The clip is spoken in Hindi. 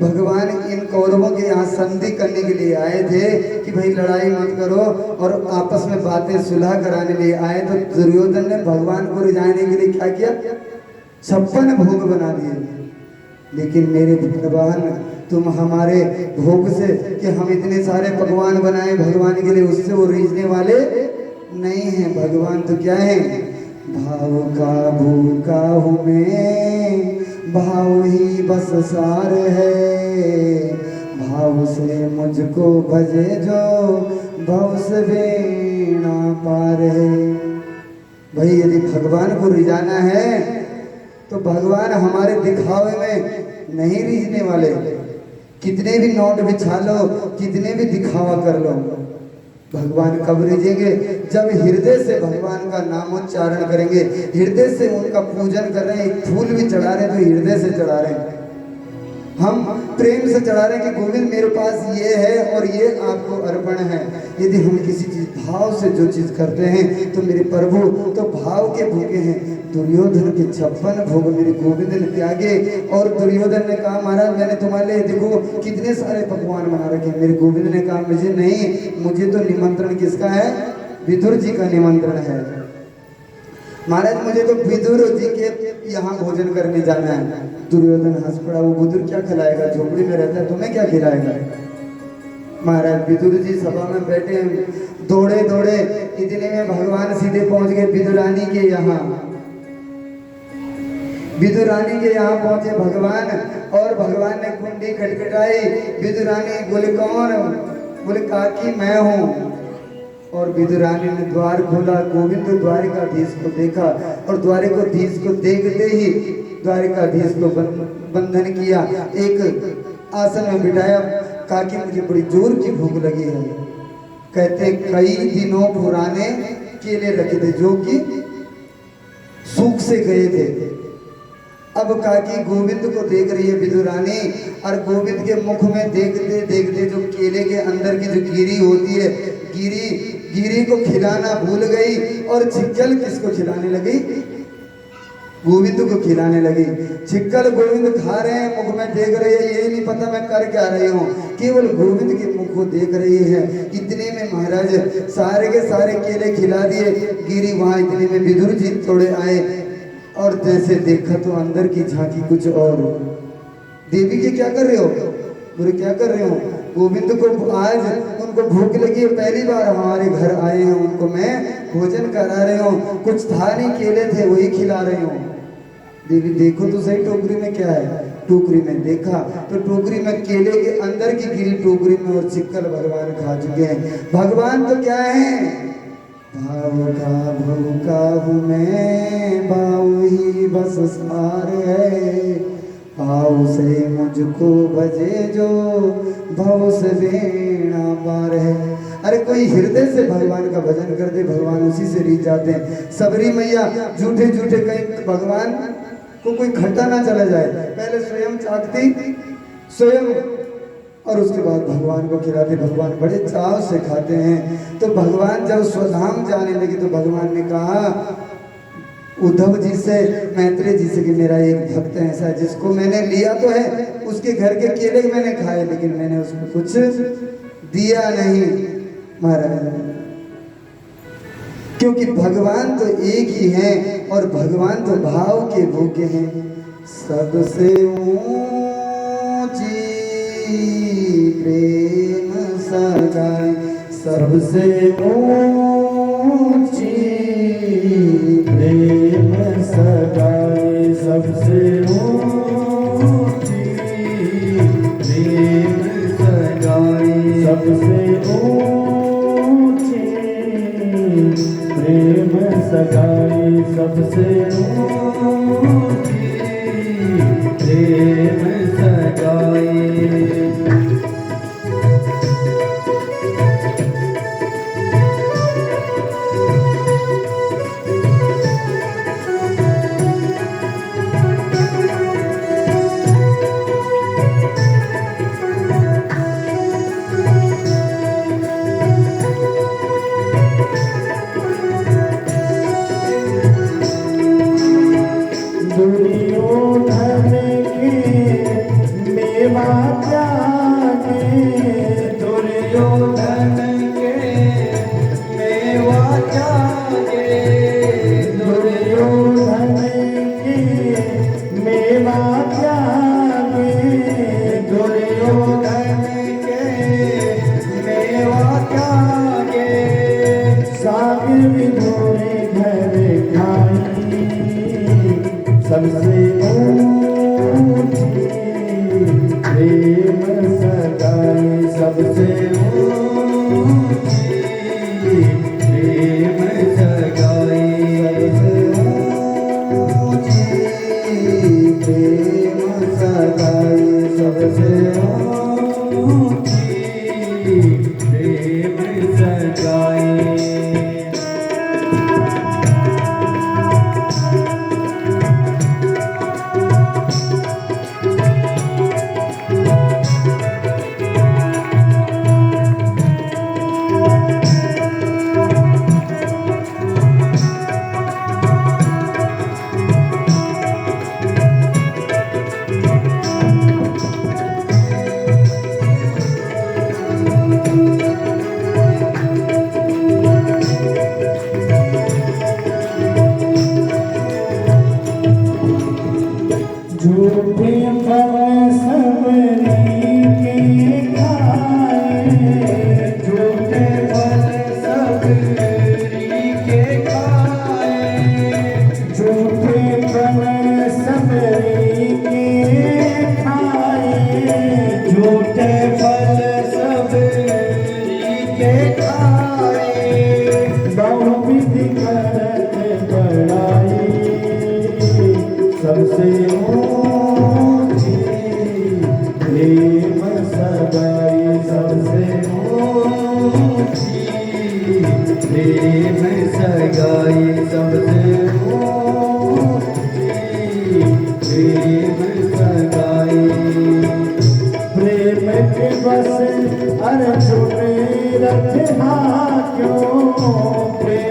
भगवान इन कौरवों के यहाँ संधि करने के लिए आए थे कि भाई लड़ाई मत करो और आपस में बातें सुलह कराने लिए आए। तो दुर्योधन ने भगवान को रिझाने के लिए क्या किया? 56 भोग बना दिए। लेकिन मेरे भगवान, तुम हमारे भोग से कि हम इतने सारे पकवान बनाए भगवान के लिए, उससे वो रीझने वाले नहीं हैं। भगवान तो क्या है? भाव का भूखा हूँ मैं, भाव ही बस सार है। भाव से मुझको भजे जो, भव से बेड़ा पार है। भाई यदि भगवान को रिझाना है तो भगवान हमारे दिखावे में नहीं रीझने वाले। कितने भी नोट बिछा लो, कितने भी दिखावा कर लो, भगवान कब रिझेंगे? जब हृदय से भगवान का नामोच्चारण करेंगे, हृदय से उनका पूजन कर रहे हैं। एक फूल भी चढ़ा रहे हैं तो हृदय से चढ़ा रहे हैं, हम प्रेम से चढ़ा रहे हैं कि गोविंद मेरे पास ये है और ये आपको अर्पण है। यदि हम किसी चीज भाव से जो चीज करते हैं तो मेरे प्रभु तो भाव के भूखे हैं। दुर्योधन के 56 भोग मेरे गोविंद ने त्यागे। और दुर्योधन ने कहा महाराज मैंने तुम्हारे लिए देखो कितने सारे पकवान बना रखे हैं। मेरे गोविंद ने कहा मुझे नहीं, मुझे तो निमंत्रण किसका है? विदुर जी का निमंत्रण है। महाराज मुझे तो विदुर जी के यहाँ भोजन करने जाना है। दुर्योधन हंस पड़ा, वो विदुर क्या खिलाएगा? झोपड़ी में रहता है, तुम्हें क्या खिलाएगा? महाराज विदुर जी सभा में बैठे हैं, दौड़े दौड़े इतने में भगवान सीधे पहुंच गए विदुरानी के यहाँ। विदुरानी के यहाँ पहुंचे भगवान और भगवान ने कुंडी खटखटाई। विदुरानी बोले कौन? बोले काकी मैं हूँ। और विदुरानी ने द्वार खोला। गोविंद द्वारिकाधीश को देखा और द्वारिकाधीश को देखते ही द्वारिकाधीश को बंधन किया, एक आसन में बिठाया। काकी मुझे बड़ी जोर की भूख लगी है। कहते कई दिनों पुराने केले रखे थे जो कि सूख से गए थे। अब काकी गोविंद को देख रही है विदुरानी, और गोविंद के मुख में देखते देखते जो केले के अंदर की जो गिरी होती है, गिरी को खिलाना भूल गई और छिक्कल किसको खिलाने लगी? गोविंद को खिलाने लगी। छिक्कल गोविंद खा रहे हैं, मुख में देख रही है, ये नहीं पता मैं कर क्या रही हूँ, केवल गोविंद के मुख को देख रही है। इतने में महाराज सारे के सारे केले खिला दिए। गिरी वहां इतने में विदुर जी थोड़े आए और जैसे देखा तो अंदर की झांकी कुछ और। देवी जी क्या कर रहे हो? बोले क्या कर रहे हो? गोविंद को आज उनको भूख लगी है, पहली बार हमारे घर आए हैं, उनको मैं भोजन करा रही हूँ। कुछ था नहीं, केले थे वही खिला रही हूँ। देवी देखो तो सही टोकरी में क्या है। टोकरी में देखा तो टोकरी में केले के अंदर की गिरी टोकरी में और छिक्कल भगवान खा चुके हैं। भगवान तो क्या है? भाव का भूखा हूँ मैं, भाव ही बस सार है। भाव से मुझको भजे जो, भव से बेड़ा पार है। अरे कोई हृदय से भगवान का भजन कर दे, भगवान उसी से रीझ जाते हैं। सबरी मैया झूठे झूठे कहीं भगवान को कोई खट्टा ना चला जाए, पहले स्वयं चाटती स्वयं और उसके बाद भगवान को खिलाते। भगवान बड़े चाव से खाते हैं। तो भगवान जब स्वधाम जाने लगे तो भगवान ने कहा उद्धव जी से, मैत्रेय जी से कि मेरा एक भक्त ऐसा है जिसको मैंने लिया तो है, उसके घर के केले मैंने खाए लेकिन मैंने उसको कुछ दिया नहीं महाराज। क्योंकि भगवान तो एक ही है और भगवान तो भाव के भूखे हैं। सबसे ऊंची प्रेम सगाई, सबसे ऊंची प्रेम सगाई, सबसे ऊंची प्रेम सगाई, सबसे ऊंची प्रेम सगाई, सबसे ऊंची प्रेम सगाई। त्यागे दुर्योधन के मेवा त्यागे दुर्योधन के मेवा त्यागे दुर्योधन के मेवा त्यागे सागर विधोरे घर खाई सबसे ऊंची प्रेम सगाई सबसे ऊंची प्रेम सगाई सबसे ऊंची प्रेम सगाई सबसे ऊंची प्रेम सगाई झूठे फल सबरी के खाए झूठे फल सबरी के खाए झूठे फल सबरी के खाए झूठे फल सबरी के खाए बहु विधि करत बड़ाई सबसे ऊंची प्रेम सगाई सबसे ऊंची प्रेम सगाई सबसे ऊंची प्रेम सगाई प्रेम के बस अर्जुन रथ क्यों प्रेम